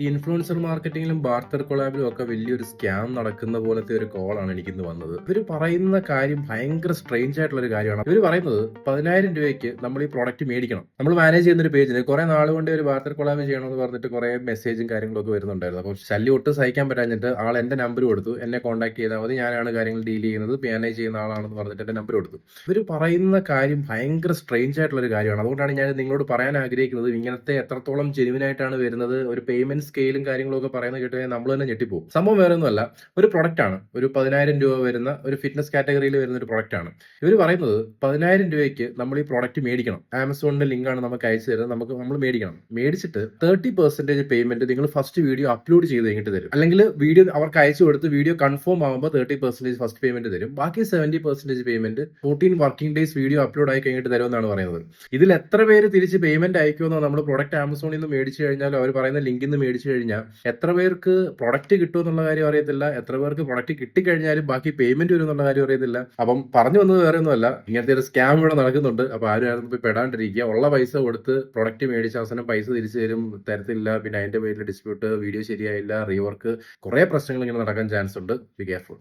ഈ influencer മാർക്കറ്റിംഗിലും barter കൊളാബിലും ഒക്കെ വലിയൊരു സ്കാം നടക്കുന്ന പോലത്തെ ഒരു കോളാണ് എനിക്കിന്ന് വന്നത്. ഇവര് പറയുന്ന കാര്യം ഭയങ്കര സ്ട്രേഞ്ച് ആയിട്ടുള്ള ഒരു കാര്യമാണ്. ഇവര് പറയുന്നത് 10,000 രൂപയ്ക്ക് നമ്മൾ ഈ പ്രോഡക്റ്റ് മേടിക്കണം. നമ്മൾ മാനേജ് ചെയ്യുന്ന ഒരു പേജിന് കുറെ നാൾ കൊണ്ട് ഒരു ബാർട്ടർ കൊളാബ് ചെയ്യണമെന്ന് പറഞ്ഞിട്ട് കുറെ മെസ്സേജും കാര്യങ്ങളൊക്കെ വരുന്നുണ്ടായിരുന്നു. അപ്പോൾ ശല്യം ഒട്ടും സഹിക്കാൻ പറ്റാഞ്ഞിട്ട് ആൾ എന്റെ നമ്പർ കൊടുത്തു. എന്നെ കോൺടാക്ട് ചെയ്താൽ മതി, ഞാനാണ് കാര്യങ്ങൾ ഡീൽ ചെയ്യുന്നത്, മാനേജ് ചെയ്യുന്ന ആളാണെന്ന് പറഞ്ഞിട്ട് എന്റെ നമ്പർ കൊടുത്തു. ഇവര് പറയുന്ന കാര്യം ഭയങ്കര സ്ട്രേഞ്ച് ആയിട്ടുള്ള ഒരു കാര്യമാണ്. അതുകൊണ്ടാണ് ഞാൻ നിങ്ങളോട് പറയാൻ ആഗ്രഹിക്കുന്നത്, ഇങ്ങനത്തെ എത്രത്തോളം ജെനുവിൻ ആയിട്ടാണ് വരുന്നത്. ഒരു പേയ്മെന്റ് സ്കെയിലും കാര്യങ്ങളും ഒക്കെ പറയുന്നത് കേട്ട് കഴിഞ്ഞാൽ നമ്മൾ തന്നെ ഞെട്ടിപ്പോകും. സംഭവം വേറെ ഒന്നുമല്ല, ഒരു പ്രൊഡക്റ്റ് ആണ്. ഒരു 10,000 രൂപ വരുന്ന ഒരു ഫിറ്റ്നസ് കാറ്റഗറിയിൽ വരുന്ന ഒരു പ്രൊഡക്റ്റ് ആണ്. ഇവർ പറയുന്നത് 10,000 രൂപയ്ക്ക് നമ്മൾ ഈ പ്രോഡക്റ്റ് മേടിക്കണം. ആമസോണിന്റെ ലിങ്ക് ആണ് നമുക്ക് അയച്ചു തരുന്നത്. നമ്മൾ മേടിക്കണം. മേടിച്ചിട്ട് 30% പേയ്മെന്റ് നിങ്ങൾ ഫസ്റ്റ് വീഡിയോ അപ്ലോഡ് ചെയ്ത് കഴിഞ്ഞിട്ട് തരും. അല്ലെങ്കിൽ വീഡിയോ അവർക്ക് അയച്ചു കൊടുത്ത് വീഡിയോ കൺഫേം ആകുമ്പോൾ 30% ഫസ്റ്റ് പേയ്മെന്റ് തരും. ബാക്കി 70% payment 14 working days video upload ആയി കഴിഞ്ഞിട്ട് തരുമെന്നാണ് പറയുന്നത്. ഇതിൽ എത്ര പേര് തിരിച്ച് പേയ്മെന്റ് അയക്കുമെന്നോ, നമ്മൾ പ്രൊഡക്റ്റ് ആമസോണിൽ നിന്ന് മേടിച്ചു കഴിഞ്ഞാൽ അവർ പറയുന്ന ലിങ്കിൽ നിന്ന് മേടിച്ചു കഴിഞ്ഞാൽ എത്ര പേർക്ക് പ്രൊഡക്റ്റ് കിട്ടും എന്നുള്ള കാര്യം അറിയത്തില്ല. എത്ര പേർക്ക് പ്രൊഡക്റ്റ് കിട്ടിക്കഴിഞ്ഞാലും ബാക്കി പേയ്മെന്റ് വരും എന്നുള്ള കാര്യം അറിയത്തില്ല. അപ്പം പറഞ്ഞു വന്നത് വേറെ ഒന്നുമല്ല, ഇങ്ങനത്തെ ഒരു സ്കാം ഇവിടെ നടക്കുന്നുണ്ട്. അപ്പൊ ആരും പോയി പെടാണ്ടിരിക്കുക. ഉള്ള പൈസ കൊടുത്ത് പ്രൊഡക്റ്റ് മേടിച്ച അവസാനം പൈസ തിരിച്ചു തരത്തില്ല. പിന്നെ അതിന്റെ പേരിൽ ഡിസ്പ്യൂട്ട്, വീഡിയോ ശരിയായില്ല, റീവർക്ക്, കുറെ പ്രശ്നങ്ങൾ ഇങ്ങനെ നടക്കാൻ ചാൻസ് ഉണ്ട്. Be careful.